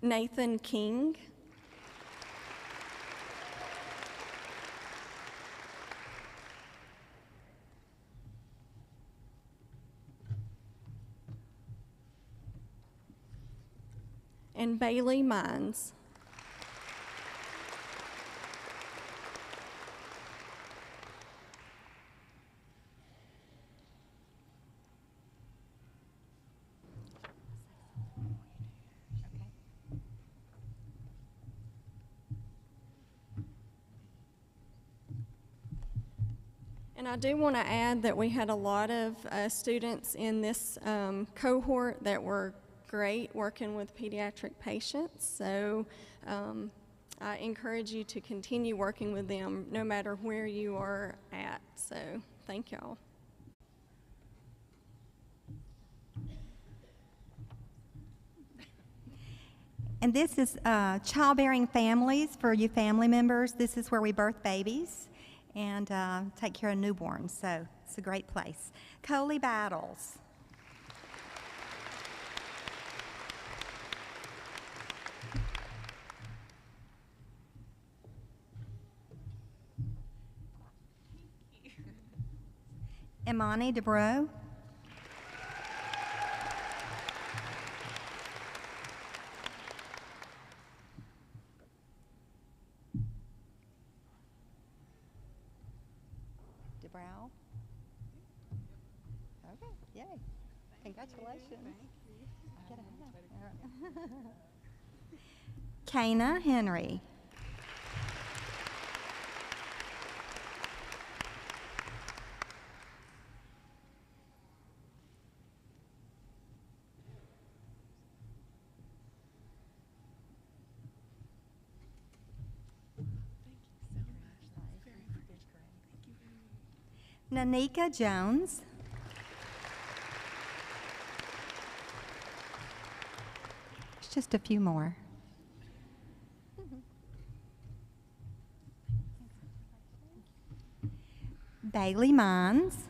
Nathan King. And Bailey Mines. And I do want to add that we had a lot of students in this cohort that were great working with pediatric patients. So I encourage you to continue working with them no matter where you are at. So thank y'all. And this is childbearing families for you family members. This is where we birth babies and take care of newborns, so it's a great place. Coley Battles. Imani DeBro. DeBrow. Okay, yay. Congratulations. Get ahead. Kana Henry. Nanika Jones. There's just a few more. Bailey Mines.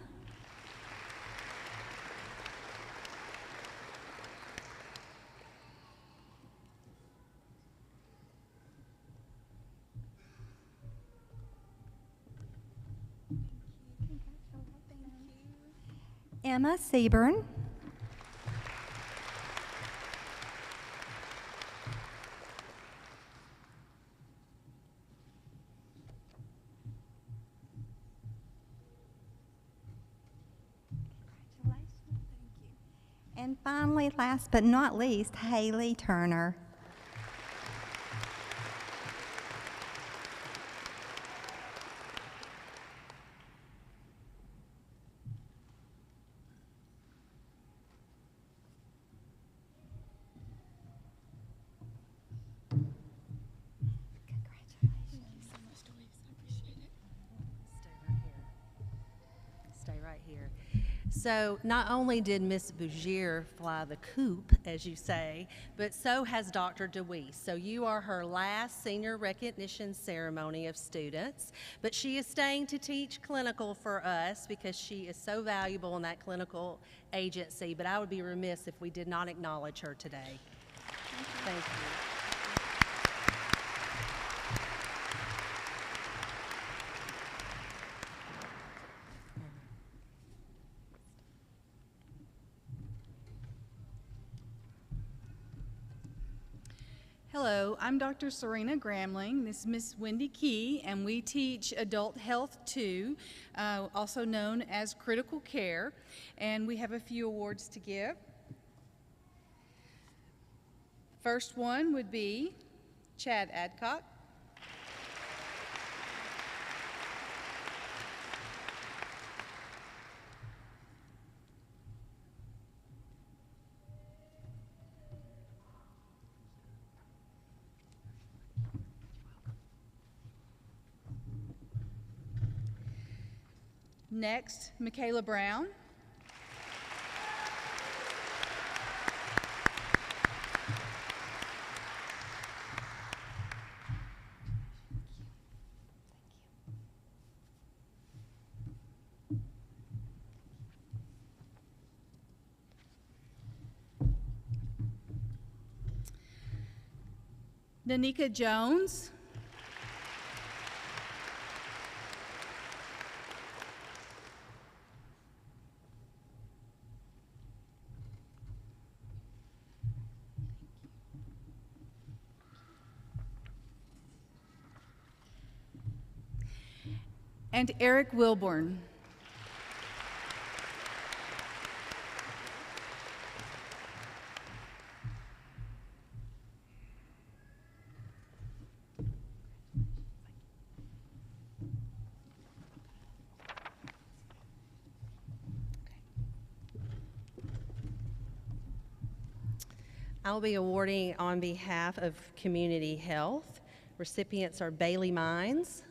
Emma Seaburn. And finally, last but not least, Haley Turner. So not only did Miss Bougier fly the coop, as you say, but so has Dr. DeWeese. So you are her last senior recognition ceremony of students, but she is staying to teach clinical for us because she is so valuable in that clinical agency, but I would be remiss if we did not acknowledge her today. Thank you. Hello, I'm Dr. Serena Gramling. This is Miss Wendy Key, and we teach Adult Health 2, also known as Critical Care, and we have a few awards to give. First one would be Chad Adcock. Next, Michaela Brown. Danica Jones. And Eric Wilborn. I'll be awarding on behalf of Community Health. Recipients are Bailey Mines,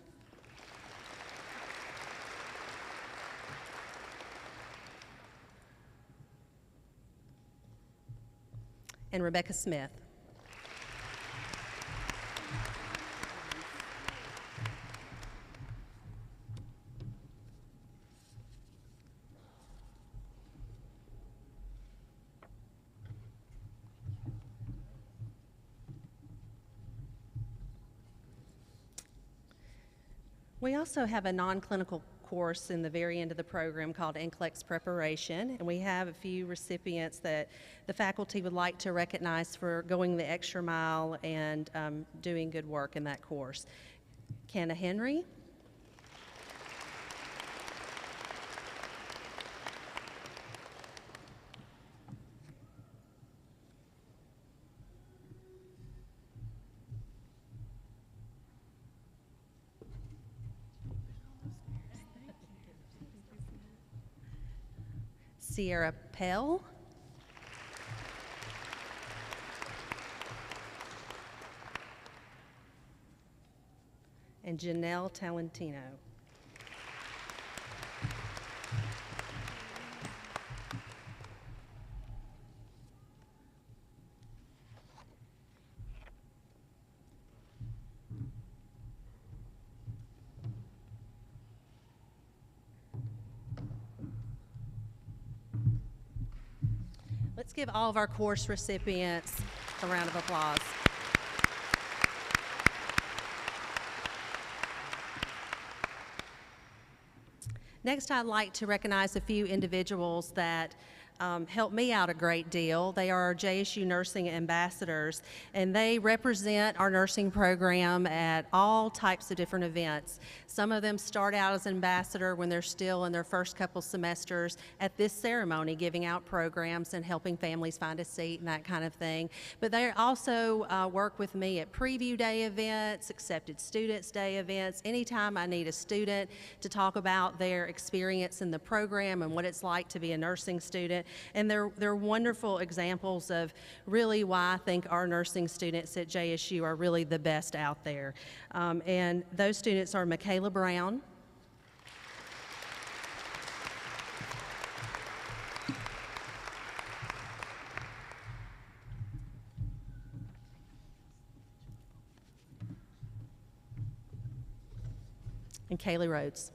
and Rebecca Smith. We also have a non-clinical course in the very end of the program called NCLEX Preparation, and we have a few recipients that the faculty would like to recognize for going the extra mile and doing good work in that course. Kenna Henry, Sierra Pell, and Janelle Talentino. Let's give all of our course recipients a round of applause. Next, I'd like to recognize a few individuals that helped me out a great deal. They are our JSU nursing ambassadors, and they represent our nursing program at all types of different events. Some of them start out as ambassador when they're still in their first couple semesters at this ceremony, giving out programs and helping families find a seat and that kind of thing. But they also work with me at preview day events, accepted students day events, anytime I need a student to talk about their experience in the program and what it's like to be a nursing student. And they're wonderful examples of really why I think our nursing students at JSU are really the best out there. And those students are Michaela Brown, and Kaylee Rhodes.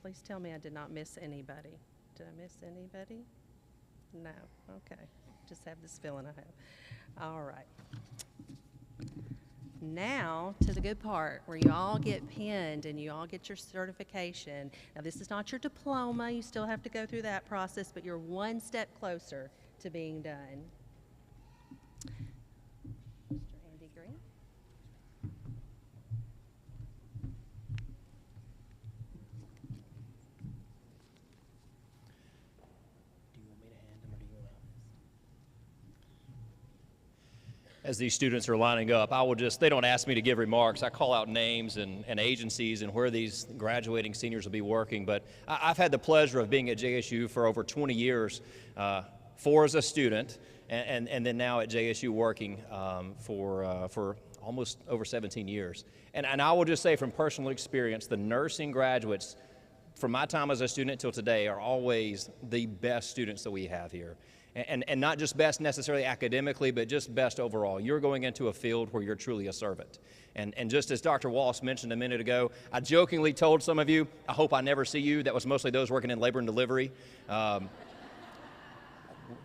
Please tell me I did not miss anybody. Did I miss anybody? No. Okay. Just have this feeling I have. All right. Now to the good part where you all get pinned and you all get your certification. Now this is not your diploma. You still have to go through that process, but you're one step closer to being done. Mr. Andy Green. As these students are lining up, they don't ask me to give remarks. I call out names and agencies and where these graduating seniors will be working. But I've had the pleasure of being at JSU for over 20 years, 4 as a student, and then now at JSU working for almost over 17 years. And I will just say from personal experience, the nursing graduates from my time as a student till today, are always the best students that we have here. And not just best necessarily academically, but just best overall. You're going into a field where you're truly a servant. And just as Dr. Walsh mentioned a minute ago, I jokingly told some of you, I hope I never see you. That was mostly those working in labor and delivery.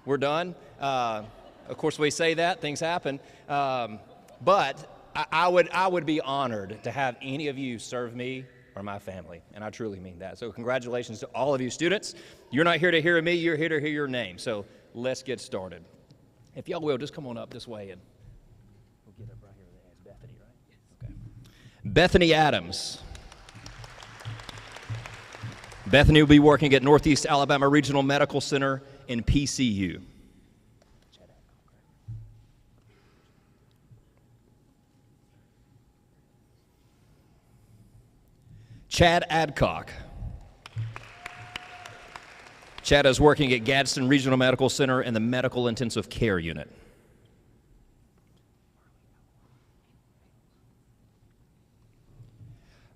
We're done. Of course, we say that, things happen. But I would be honored to have any of you serve me or my family, and I truly mean that. So congratulations to all of you students. You're not here to hear me, you're here to hear your name. So let's get started. If y'all will, just come on up this way, and we'll get up right here. It's Bethany, right? Okay. Bethany Adams. Bethany will be working at Northeast Alabama Regional Medical Center in PCU. Chad Adcock. Chad is working at Gadsden Regional Medical Center in the Medical Intensive Care Unit.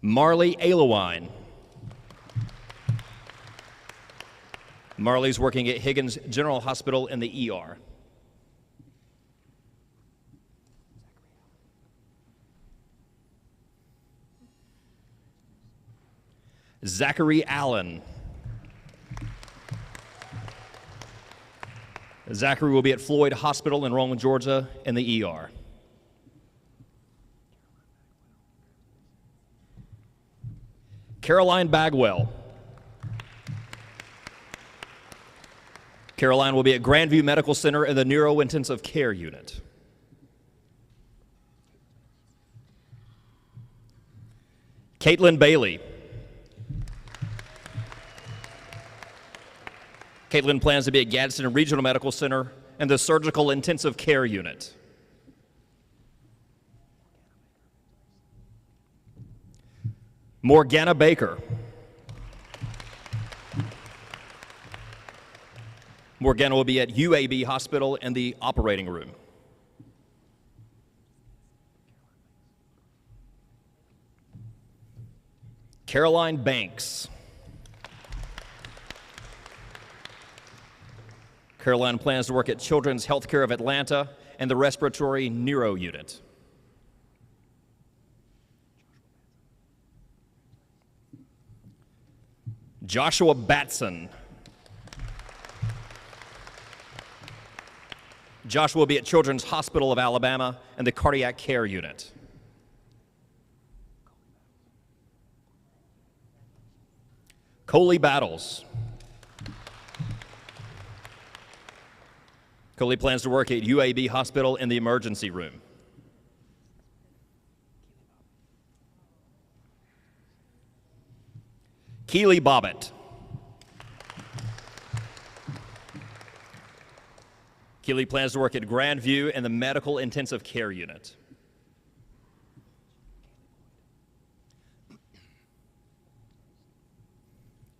Marley Alewine. Marley's working at Higgins General Hospital in the ER. Zachary Allen. Zachary will be at Floyd Hospital in Roman, Georgia in the ER. Caroline Bagwell. Caroline will be at Grandview Medical Center in the Neurointensive Care Unit. Caitlin Bailey. Caitlin plans to be at Gadsden Regional Medical Center in the Surgical Intensive Care Unit. Morgana Baker. Morgana will be at UAB Hospital in the operating room. Caroline Banks. Caroline plans to work at Children's Healthcare of Atlanta and the Respiratory Neuro Unit. Joshua Batson. Joshua will be at Children's Hospital of Alabama and the Cardiac Care Unit. Coley Battles. Coley plans to work at UAB Hospital in the emergency room. Keely Bobbitt. Keely plans to work at Grandview in the Medical Intensive Care Unit.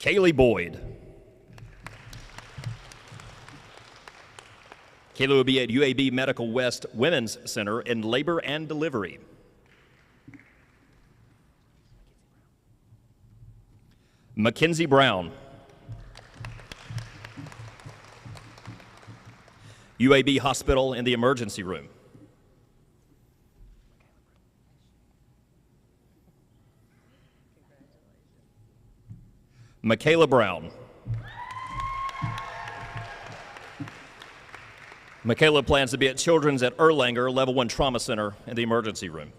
Kaylee Boyd. Kaylee will be at UAB Medical West Women's Center in Labor and Delivery. Mackenzie Brown. UAB Hospital in the emergency room. Michaela Brown. Michaela plans to be at Children's at Erlanger Level 1 Trauma Center in the emergency room.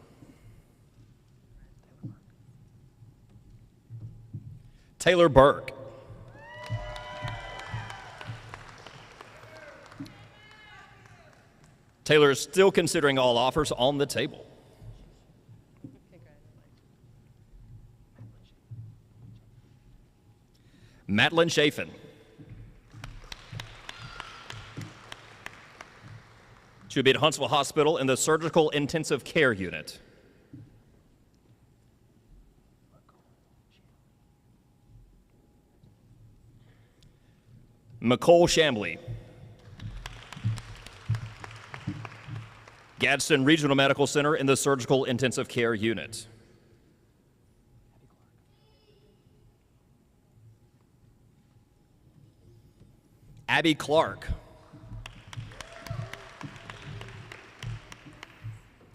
Taylor Burke. Taylor is still considering all offers on the table. Madeline Chafin. She'll be at Huntsville Hospital in the Surgical Intensive Care Unit. McCole Shambly. Gadsden Regional Medical Center in the Surgical Intensive Care Unit. Abby Clark.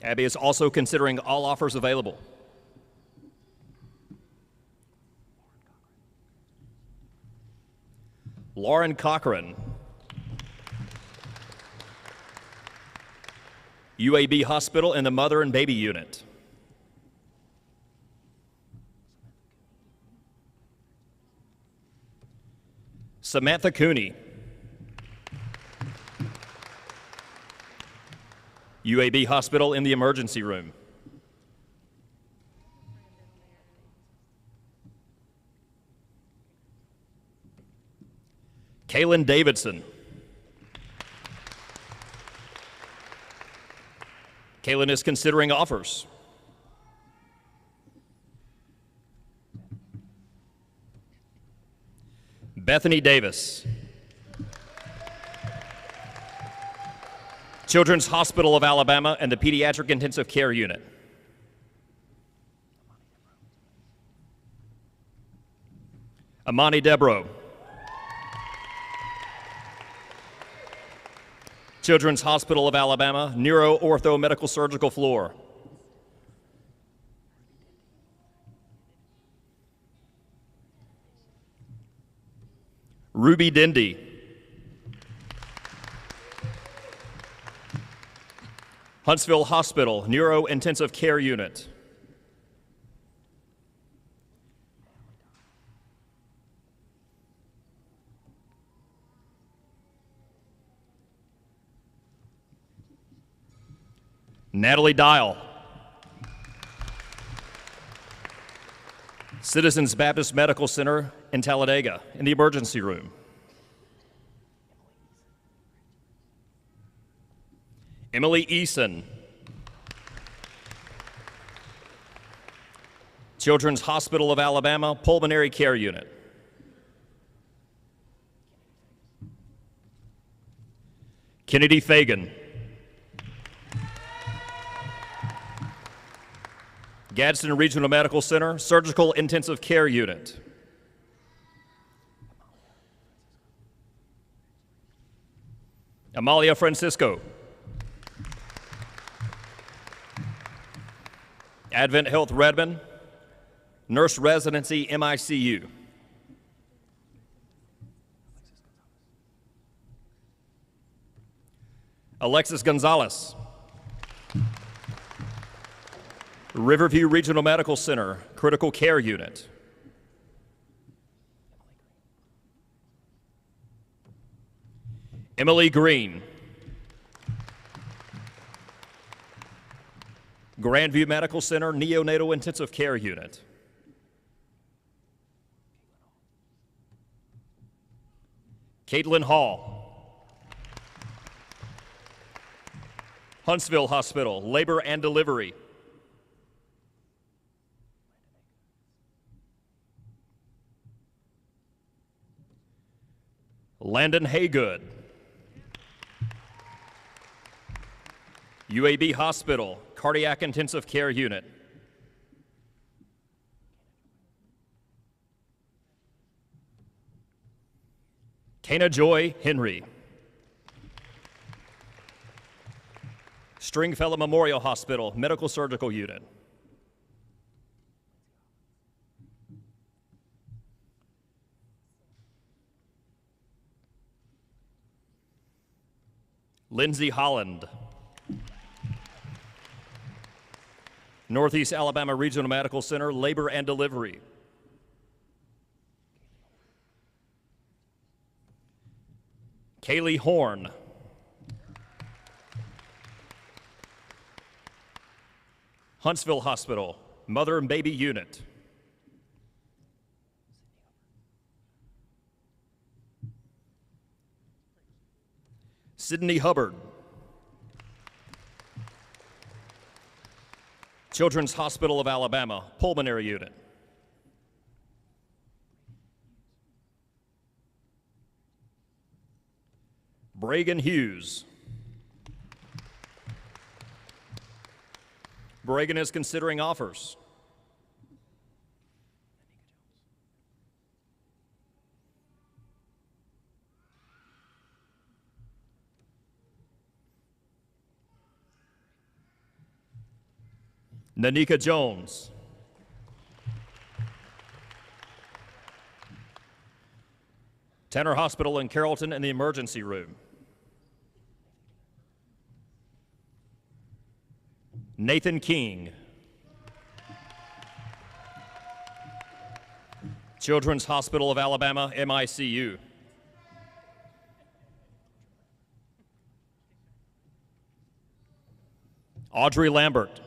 Abby is also considering all offers available. Lauren Cochran. UAB Hospital in the Mother and Baby Unit. Samantha Cooney. UAB Hospital in the Emergency Room. Kaylin Davidson. Kaylin is considering offers. Bethany Davis. Children's Hospital of Alabama and the Pediatric Intensive Care Unit. Amani Debro. Children's Hospital of Alabama, Neuro Ortho Medical Surgical Floor. Ruby Dindy. Huntsville Hospital, Neuro Intensive Care Unit. Natalie Dial. Citizens Baptist Medical Center in Talladega in the emergency room. Emily Eason. Children's Hospital of Alabama Pulmonary Care Unit. Kennedy Fagan. Gadsden Regional Medical Center Surgical Intensive Care Unit. Amalia Francisco. Advent Health Redmond, Nurse Residency MICU. Alexis Gonzalez. Riverview Regional Medical Center, Critical Care Unit. Emily Green. Grandview Medical Center, Neonatal Intensive Care Unit. Caitlin Hall. Huntsville Hospital, Labor and Delivery. Landon Haygood. UAB Hospital, Cardiac Intensive Care Unit. Kana Joy Henry. Stringfellow Memorial Hospital, Medical Surgical Unit. Lindsay Holland. Northeast Alabama Regional Medical Center, Labor and Delivery. Kaylee Horn. Huntsville Hospital, Mother and Baby Unit. Sydney Hubbard. Children's Hospital of Alabama, Pulmonary Unit. Bragan Hughes. Bragan is considering offers. Nanika Jones. Tanner Hospital in Carrollton in the emergency room. Nathan King. Children's Hospital of Alabama, MICU. Audrey Lambert.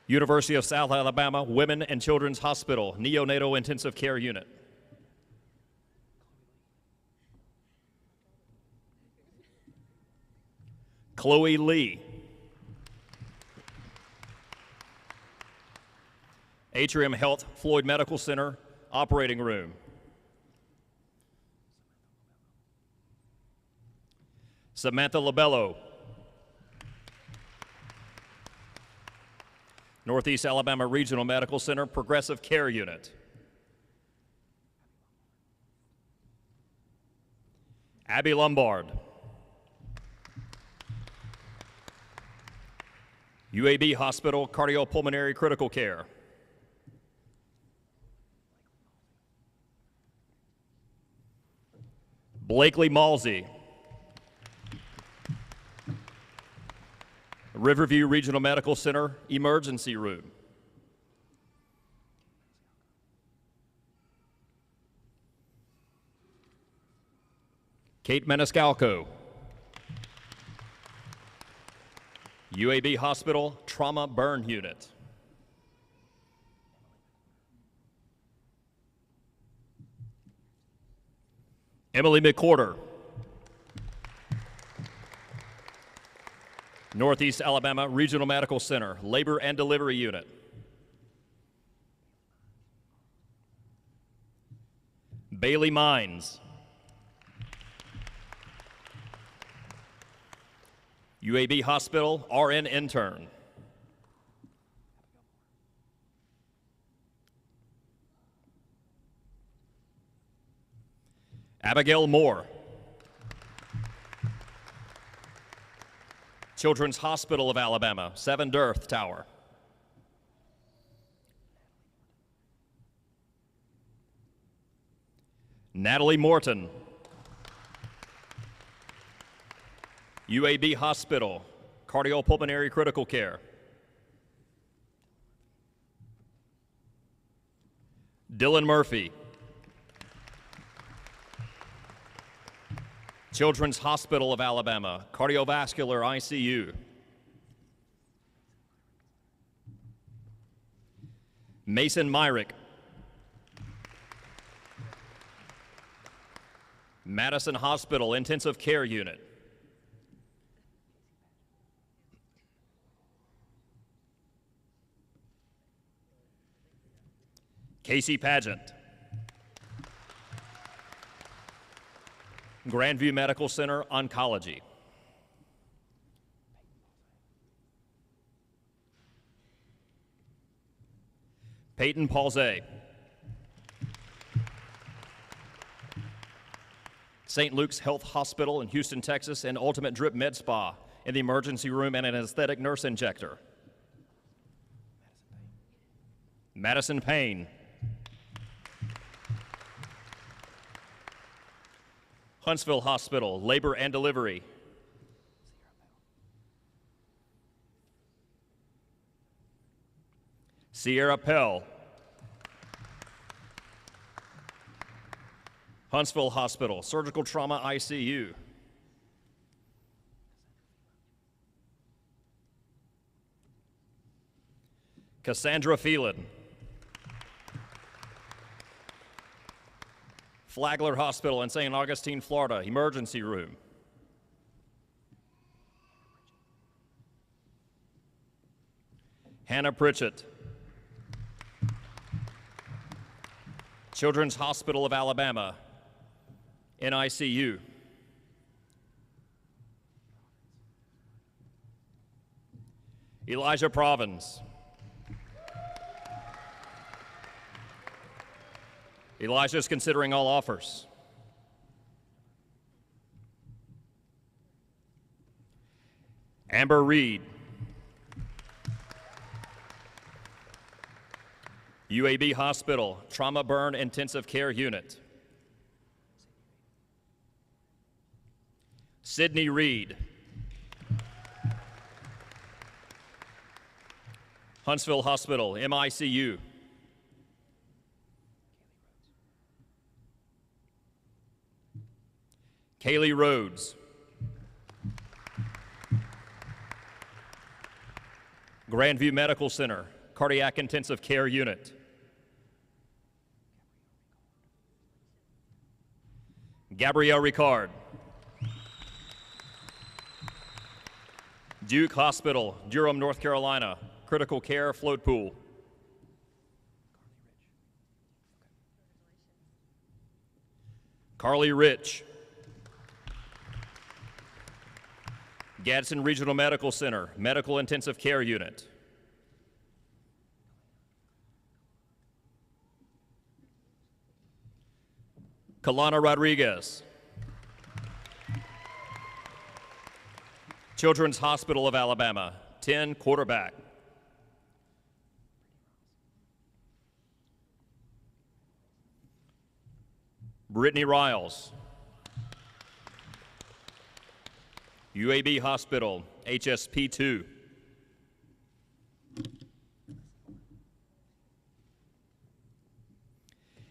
University of South Alabama Women and Children's Hospital, Neonatal Intensive Care Unit. Chloe Lee. Atrium Health Floyd Medical Center, operating room. Samantha Labello. Northeast Alabama Regional Medical Center, Progressive Care Unit. Abby Lombard. UAB Hospital, Cardiopulmonary Critical Care. Blakely Malsey. Riverview Regional Medical Center, emergency room. Kate Maniscalco. UAB Hospital, Trauma Burn Unit. Emily McCorder. Northeast Alabama Regional Medical Center, Labor and Delivery Unit. Bailey Mines. UAB Hospital, RN intern. Abigail Moore. Children's Hospital of Alabama, 7 Dearth Tower. Natalie Morton. UAB Hospital, Cardiopulmonary Critical Care. Dylan Murphy. Children's Hospital of Alabama, Cardiovascular ICU. Mason Myrick. Madison Hospital Intensive Care Unit. Casey Pageant. Grandview Medical Center, Oncology. Peyton Paulze. St. Luke's Health Hospital in Houston, Texas, and Ultimate Drip Med Spa in the emergency room and an anesthetic nurse injector. Madison Payne. Huntsville Hospital, Labor and Delivery. Sierra Pell. Huntsville Hospital, Surgical Trauma ICU. Cassandra Phelan. Flagler Hospital in St. Augustine, Florida, emergency room. Hannah Pritchett. Children's Hospital of Alabama, NICU. Elijah Provins. Elijah is considering all offers. Amber Reed. UAB Hospital Trauma Burn Intensive Care Unit. Sydney Reed. Huntsville Hospital MICU. Kaylee Rhodes. Grandview Medical Center Cardiac Intensive Care Unit. Gabrielle Ricard. Duke Hospital, Durham, North Carolina, Critical Care Float Pool. Carly Rich. Gadsden Regional Medical Center, Medical Intensive Care Unit. Kalana Rodriguez. Children's Hospital of Alabama, 10 quarterback. Brittany Riles. UAB Hospital, HSP2.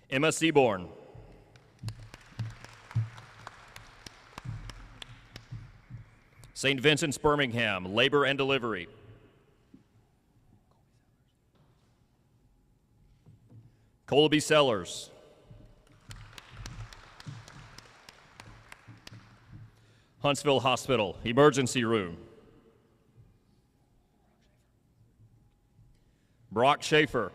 Emma Seaborn. St. Vincent's Birmingham, Labor and Delivery. Colby Sellers. Huntsville Hospital, Emergency Room. Brock Schaefer.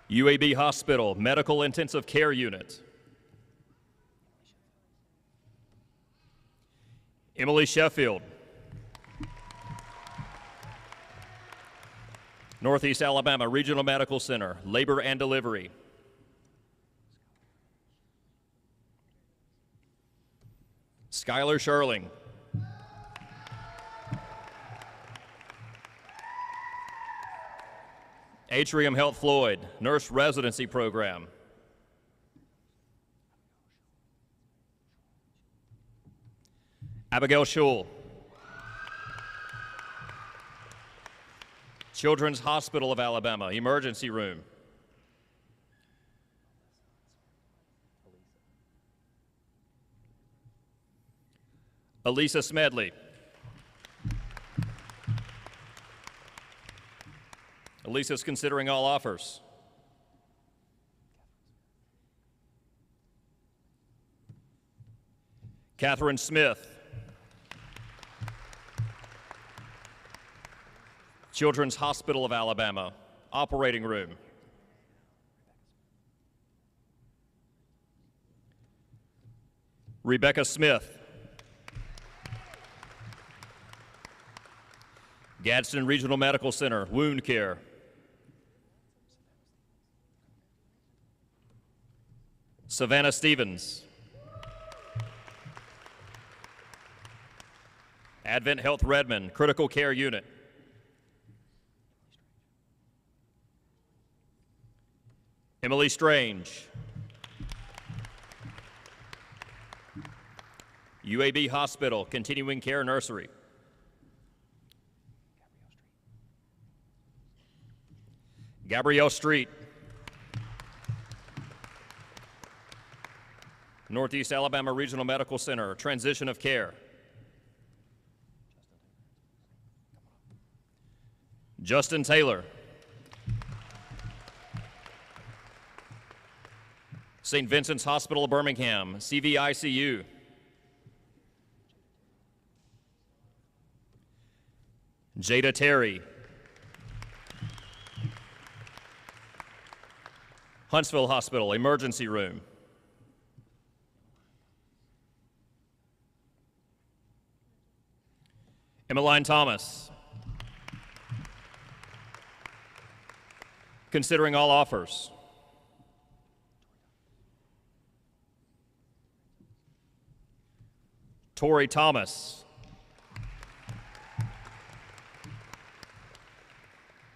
UAB Hospital, Medical Intensive Care Unit. Emily Sheffield. Northeast Alabama Regional Medical Center, Labor and Delivery. Skylar Sherling. Atrium Health Floyd, Nurse Residency Program. Abigail Schul. Children's Hospital of Alabama, Emergency Room. Elisa Smedley. Elisa's considering all offers. Catherine Smith. Children's Hospital of Alabama, Operating Room. Rebecca Smith. Gadsden Regional Medical Center, Wound Care. Savannah Stevens. Advent Health Redmond, Critical Care Unit. Emily Strange. UAB Hospital, Continuing Care Nursery. Gabrielle Street. Northeast Alabama Regional Medical Center, Transition of Care. Justin Taylor. St. Vincent's Hospital of Birmingham, CVICU. Jada Terry. Huntsville Hospital, Emergency Room. Emmeline Thomas. Considering all offers. Tori Thomas.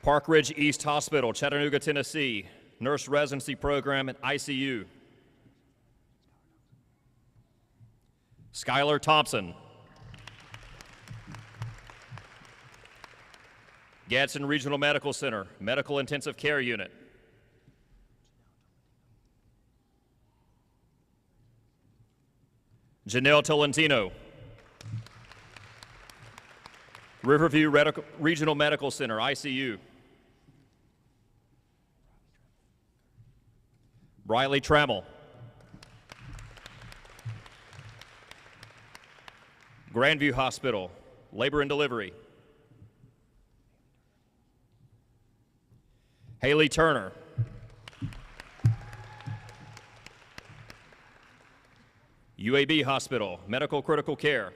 Park Ridge East Hospital, Chattanooga, Tennessee, nurse residency program at ICU. Skylar Thompson. Gadsden Regional Medical Center, Medical Intensive Care Unit. Janelle Tolentino. Riverview Regional Medical Center, ICU. Riley Trammell. Grandview Hospital, Labor and Delivery. Haley Turner. UAB Hospital, Medical Critical Care.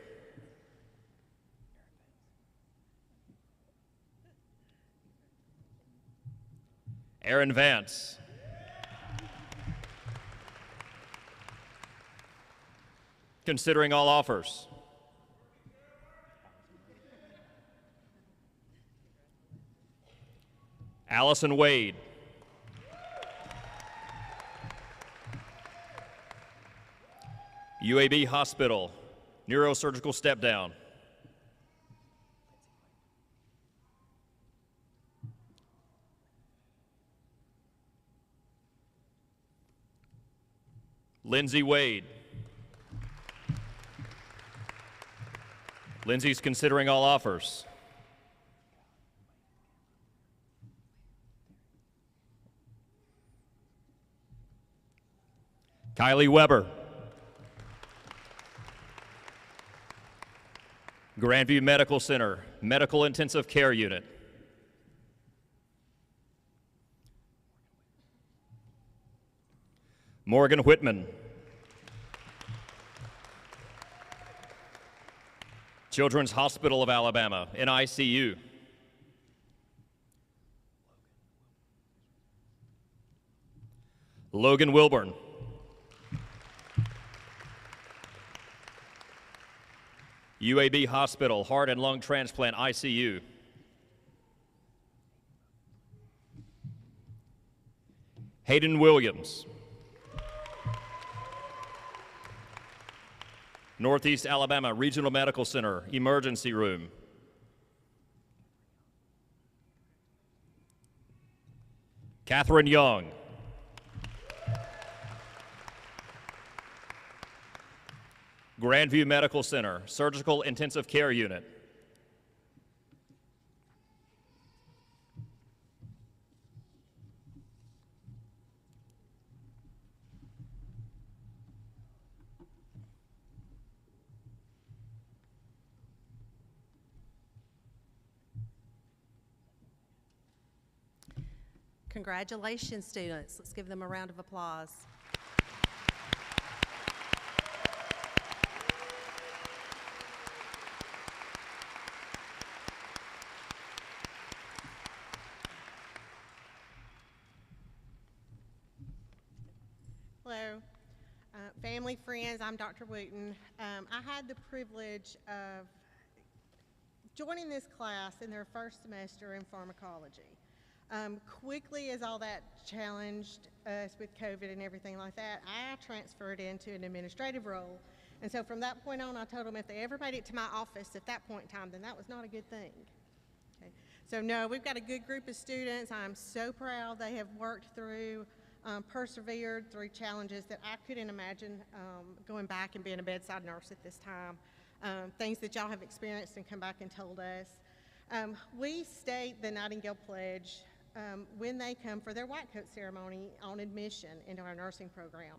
Aaron Vance. Considering all offers. Allison Wade. UAB Hospital, neurosurgical step down. Lindsay Wade. Lindsay's considering all offers. Kylie Weber. Grandview Medical Center, Medical Intensive Care Unit. Morgan Whitman. Children's Hospital of Alabama, NICU. Logan Wilburn. UAB Hospital, Heart and Lung Transplant, ICU. Hayden Williams. Northeast Alabama Regional Medical Center, Emergency Room. Catherine Young. Grandview Medical Center, Surgical Intensive Care Unit. Congratulations, students. Let's give them a round of applause. Hello, family, friends, I'm Dr. Wooten. I had the privilege of joining this class in their first semester in pharmacology. Quickly as all that challenged us with COVID and everything like that, I transferred into an administrative role. And so from that point on, I told them if they ever made it to my office at that point in time, then that was not a good thing. Okay. So no, we've got a good group of students. I'm so proud they have worked through, persevered through challenges that I couldn't imagine going back and being a bedside nurse at this time. Things that y'all have experienced and come back and told us. We state the Nightingale Pledge when they come for their white coat ceremony on admission into our nursing program.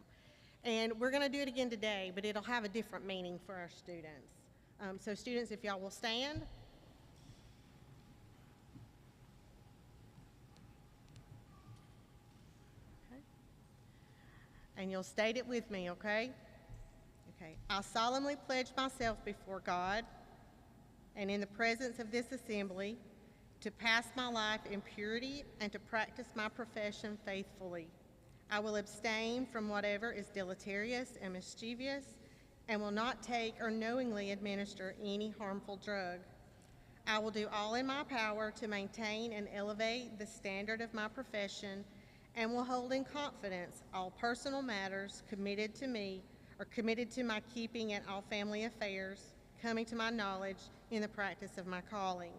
And we're going to do it again today, but it'll have a different meaning for our students. So students, if y'all will stand. Okay. And you'll state it with me, okay? Okay. I solemnly pledge myself before God and in the presence of this assembly to pass my life in purity and to practice my profession faithfully. I will abstain from whatever is deleterious and mischievous, and will not take or knowingly administer any harmful drug. I will do all in my power to maintain and elevate the standard of my profession, and will hold in confidence all personal matters committed to me or committed to my keeping in all family affairs, coming to my knowledge in the practice of my calling.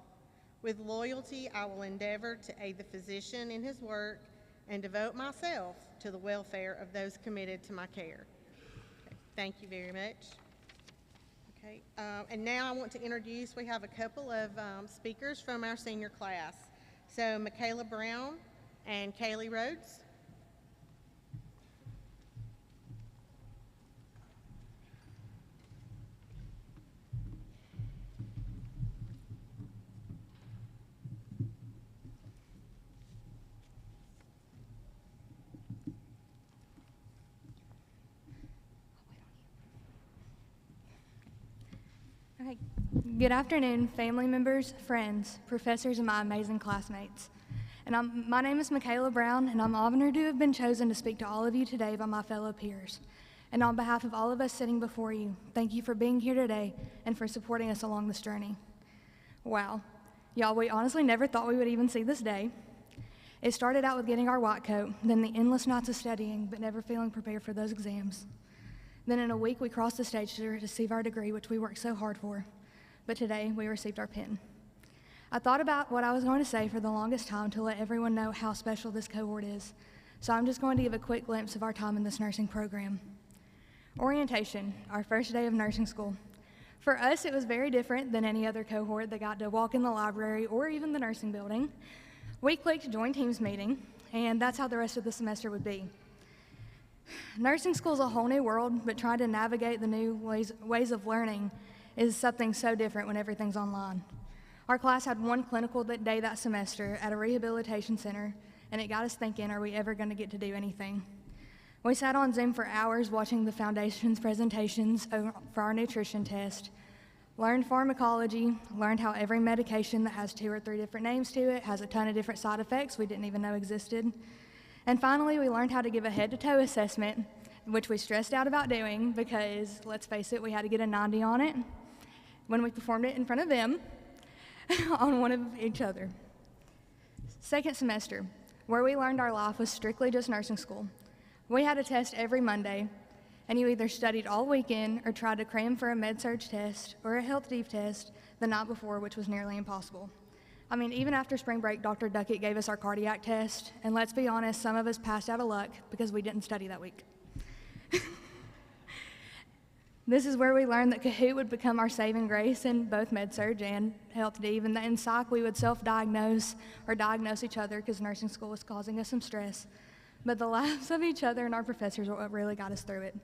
With loyalty, I will endeavor to aid the physician in his work and devote myself to the welfare of those committed to my care. Okay, thank you very much. Okay, and now I want to introduce, we have a couple of speakers from our senior class. So Michaela Brown and Kaylee Rhodes. Okay. Good afternoon, family members, friends, professors, and my amazing classmates. And my name is Michaela Brown, and I'm honored to have been chosen to speak to all of you today by my fellow peers. And on behalf of all of us sitting before you, thank you for being here today and for supporting us along this journey. Wow, y'all, we honestly never thought we would even see this day. It started out with getting our white coat, then the endless nights of studying, but never feeling prepared for those exams. Then in a week, we crossed the stage to receive our degree, which we worked so hard for. But today, we received our pin. I thought about what I was going to say for the longest time to let everyone know how special this cohort is. So I'm just going to give a quick glimpse of our time in this nursing program. Orientation, our first day of nursing school. For us, it was very different than any other cohort that got to walk in the library or even the nursing building. We clicked join teams meeting, and that's how the rest of the semester would be. Nursing school is a whole new world, but trying to navigate the new ways of learning is something so different when everything's online. Our class had one clinical day that semester at a rehabilitation center, and it got us thinking, are we ever going to get to do anything? We sat on Zoom for hours watching the foundation's presentations for our nutrition test, learned pharmacology, learned how every medication that has 2 or 3 different names to it has a ton of different side effects we didn't even know existed. And finally, we learned how to give a head-to-toe assessment, which we stressed out about doing because, let's face it, we had to get a 90 on it when we performed it in front of them on one of each other. Second semester, where we learned our life was strictly just nursing school. We had a test every Monday, and you either studied all weekend or tried to cram for a med-surg test or a health deep test the night before, which was nearly impossible. I mean, even after spring break, Dr. Duckett gave us our cardiac test, and let's be honest, some of us passed out of luck because we didn't study that week. This is where we learned that Kahoot would become our saving grace in both med-surg and health deep, and that in psych we would self-diagnose or diagnose each other because nursing school was causing us some stress. But the laughs of each other and our professors were what really got us through it.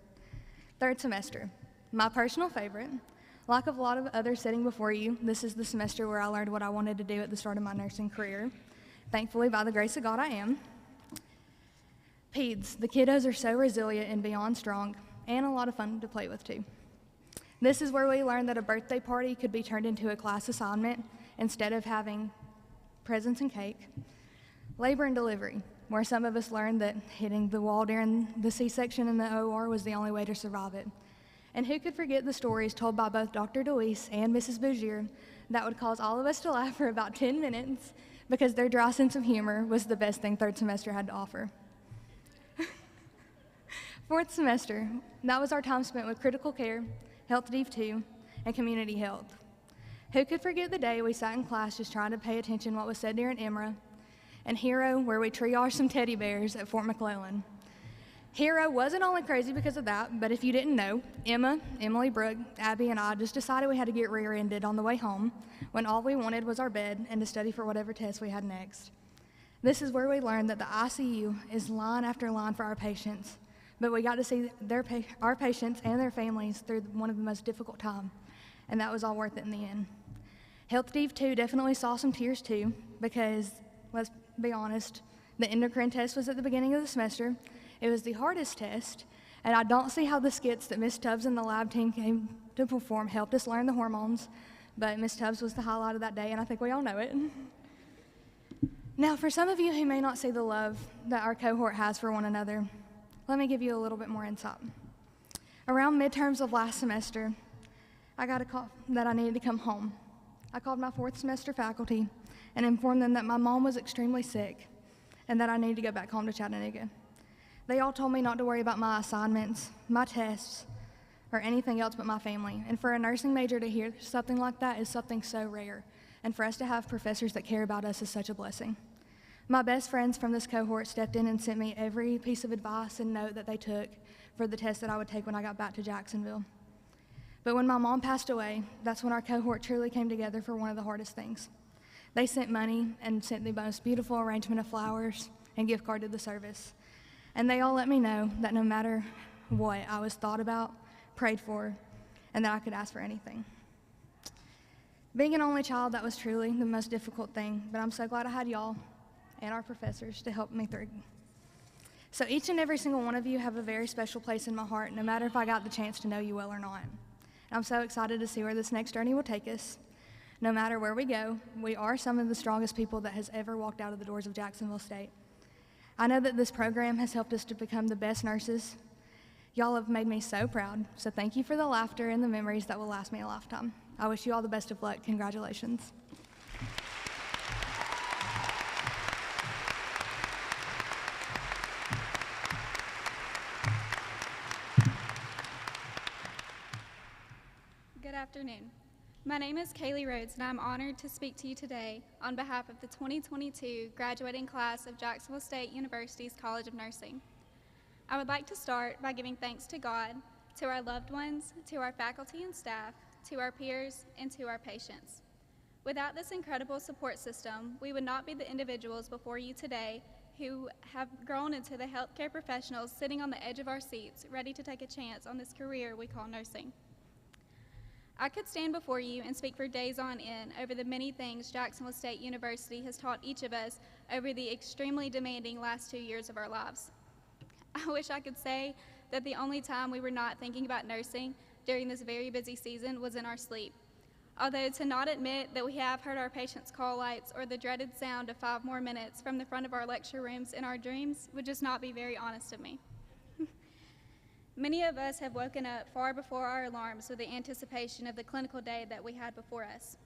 Third semester, my personal favorite. Like a lot of others sitting before you, this is the semester where I learned what I wanted to do at the start of my nursing career. Thankfully, by the grace of God, I am. Peds, the kiddos are so resilient and beyond strong, and a lot of fun to play with too. This is where we learned that a birthday party could be turned into a class assignment instead of having presents and cake. Labor and delivery, where some of us learned that hitting the wall during the C-section in the OR was the only way to survive it. And who could forget the stories told by both Dr. DeWeese and Mrs. Bougier that would cause all of us to laugh for about 10 minutes because their dry sense of humor was the best thing third semester had to offer. Fourth semester, that was our time spent with critical care, health deep 2, and community health. Who could forget the day we sat in class just trying to pay attention to what was said during EMRA, and Hero, where we triaged some teddy bears at Fort McClellan. Hero wasn't only crazy because of that, but if you didn't know, Emma, Emily, Brooke, Abby, and I just decided we had to get rear-ended on the way home when all we wanted was our bed and to study for whatever test we had next. This is where we learned that the ICU is line after line for our patients, but we got to see our patients and their families through one of the most difficult times, and that was all worth it in the end. Health Deep 2 definitely saw some tears too, because let's be honest, the endocrine test was at the beginning of the semester. It was the hardest test, and I don't see how the skits that Miss Tubbs and the lab team came to perform helped us learn the hormones, but Miss Tubbs was the highlight of that day, and I think we all know it. Now, for some of you who may not see the love that our cohort has for one another, let me give you a little bit more insight. Around midterms of last semester, I got a call that I needed to come home. I called my fourth semester faculty and informed them that my mom was extremely sick and that I needed to go back home to Chattanooga. They all told me not to worry about my assignments, my tests, or anything else but my family. And for a nursing major to hear something like that is something so rare. And for us to have professors that care about us is such a blessing. My best friends from this cohort stepped in and sent me every piece of advice and note that they took for the test that I would take when I got back to Jacksonville. But when my mom passed away, that's when our cohort truly came together for one of the hardest things. They sent money and sent the most beautiful arrangement of flowers and gift card to the service. And they all let me know that no matter what, I was thought about, prayed for, and that I could ask for anything. Being an only child, that was truly the most difficult thing, but I'm so glad I had y'all and our professors to help me through. So each and every single one of you have a very special place in my heart, no matter if I got the chance to know you well or not. I'm so excited to see where this next journey will take us. No matter where we go, we are some of the strongest people that has ever walked out of the doors of Jacksonville State. I know that this program has helped us to become the best nurses. Y'all have made me so proud, so thank you for the laughter and the memories that will last me a lifetime. I wish you all the best of luck. Congratulations. Good afternoon. My name is Kaylee Rhodes, and I'm honored to speak to you today on behalf of the 2022 graduating class of Jacksonville State University's College of Nursing. I would like to start by giving thanks to God, to our loved ones, to our faculty and staff, to our peers, and to our patients. Without this incredible support system, we would not be the individuals before you today who have grown into the healthcare professionals sitting on the edge of our seats, ready to take a chance on this career we call nursing. I could stand before you and speak for days on end over the many things Jacksonville State University has taught each of us over the extremely demanding last 2 years of our lives. I wish I could say that the only time we were not thinking about nursing during this very busy season was in our sleep. Although to not admit that we have heard our patients' call lights or the dreaded sound of 5 more minutes from the front of our lecture rooms in our dreams would just not be very honest of me. Many of us have woken up far before our alarms with the anticipation of the clinical day that we had before us.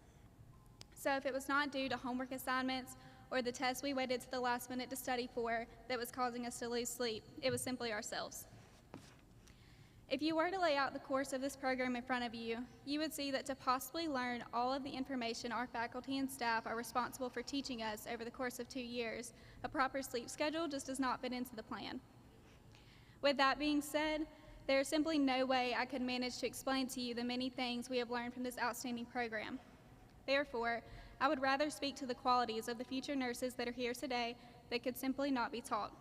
So if it was not due to homework assignments or the tests we waited to the last minute to study for that was causing us to lose sleep, it was simply ourselves. If you were to lay out the course of this program in front of you, you would see that to possibly learn all of the information our faculty and staff are responsible for teaching us over the course of 2 years, a proper sleep schedule just does not fit into the plan. With that being said, there is simply no way I could manage to explain to you the many things we have learned from this outstanding program. Therefore, I would rather speak to the qualities of the future nurses that are here today that could simply not be taught.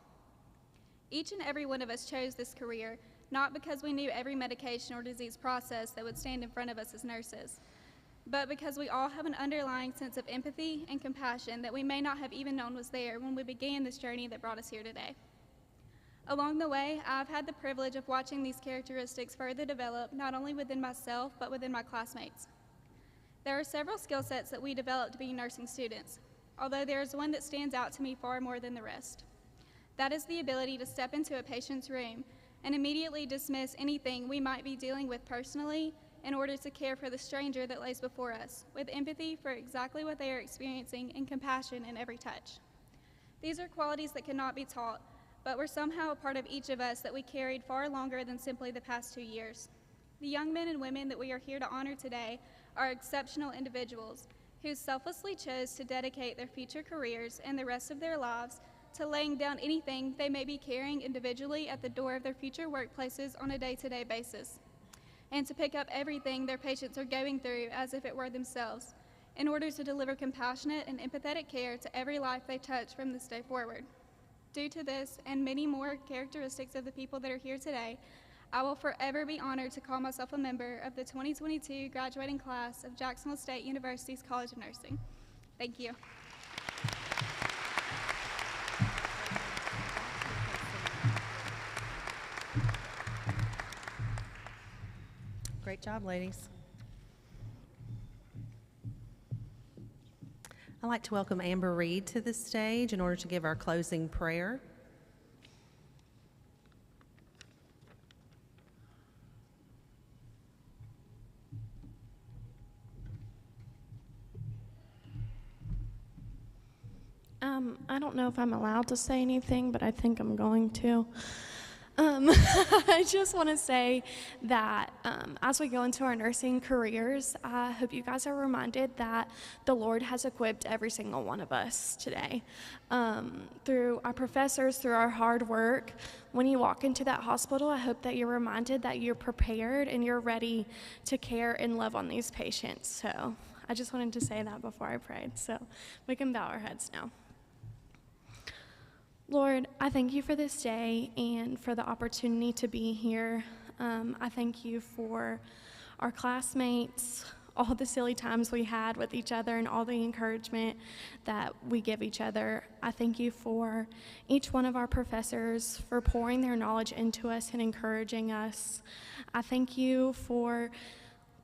Each and every one of us chose this career not because we knew every medication or disease process that would stand in front of us as nurses, but because we all have an underlying sense of empathy and compassion that we may not have even known was there when we began this journey that brought us here today. Along the way, I've had the privilege of watching these characteristics further develop not only within myself, but within my classmates. There are several skill sets that we developed being nursing students, although there is one that stands out to me far more than the rest. That is the ability to step into a patient's room and immediately dismiss anything we might be dealing with personally in order to care for the stranger that lays before us, with empathy for exactly what they are experiencing and compassion in every touch. These are qualities that cannot be taught, but were somehow a part of each of us that we carried far longer than simply the past 2 years. The young men and women that we are here to honor today are exceptional individuals who selflessly chose to dedicate their future careers and the rest of their lives to laying down anything they may be carrying individually at the door of their future workplaces on a day-to-day basis, and to pick up everything their patients are going through as if it were themselves, in order to deliver compassionate and empathetic care to every life they touch from this day forward. Due to this and many more characteristics of the people that are here today, I will forever be honored to call myself a member of the 2022 graduating class of Jacksonville State University's College of Nursing. Thank you. Great job, ladies. I'd like to welcome Amber Reed to the stage in order to give our closing prayer. I don't know if I'm allowed to say anything, but I think I'm going to. I just want to say that as we go into our nursing careers, I hope you guys are reminded that the Lord has equipped every single one of us today. Through our professors, through our hard work, when you walk into that hospital, I hope that you're reminded that you're prepared and you're ready to care and love on these patients. So I just wanted to say that before I prayed. So we can bow our heads now. Lord, I thank you for this day and for the opportunity to be here. I thank you for our classmates, all the silly times we had with each other and all the encouragement that we give each other. I thank you for each one of our professors for pouring their knowledge into us and encouraging us. I thank you for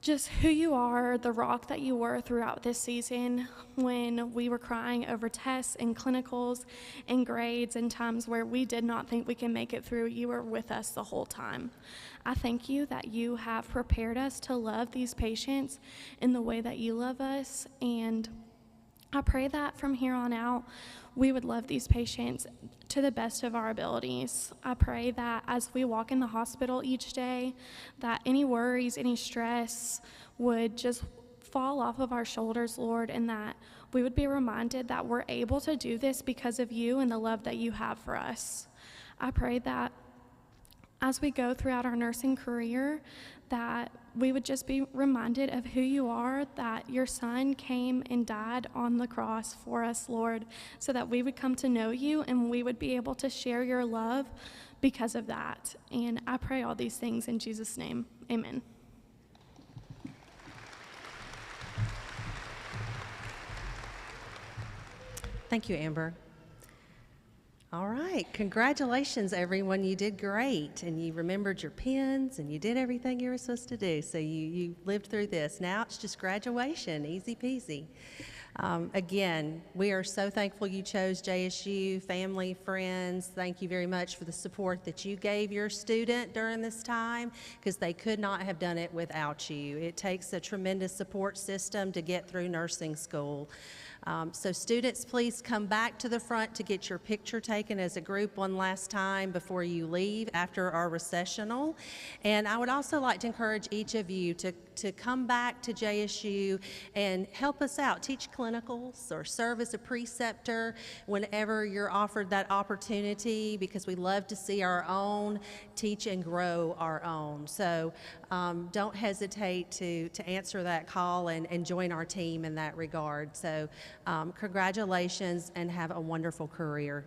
just who you are, the rock that you were throughout this season when we were crying over tests and clinicals and grades and times where we did not think we can make it through. You were with us the whole time. I thank you that you have prepared us to love these patients in the way that you love us, and I pray that from here on out, we would love these patients to the best of our abilities. I pray that as we walk in the hospital each day, that any worries, any stress would just fall off of our shoulders, Lord, and that we would be reminded that we're able to do this because of you and the love that you have for us. I pray that as we go throughout our nursing career, that we would just be reminded of who you are, that your son came and died on the cross for us, Lord, so that we would come to know you and we would be able to share your love because of that. And I pray all these things in Jesus' name. Amen. Thank you, Amber. All right, congratulations, everyone. You did great, and you remembered your pens, and you did everything you were supposed to do, so you lived through this. Now it's just graduation, easy peasy. Again, we are so thankful you chose JSU, family, friends. Thank you very much for the support that you gave your student during this time, because they could not have done it without you. It takes a tremendous support system to get through nursing school. So students, please come back to the front to get your picture taken as a group one last time before you leave after our recessional. And I would also like to encourage each of you to come back to JSU and help us out, teach clinicals or serve as a preceptor whenever you're offered that opportunity, because we love to see our own teach and grow our own. So don't hesitate to answer that call and join our team in that regard. So congratulations and have a wonderful career.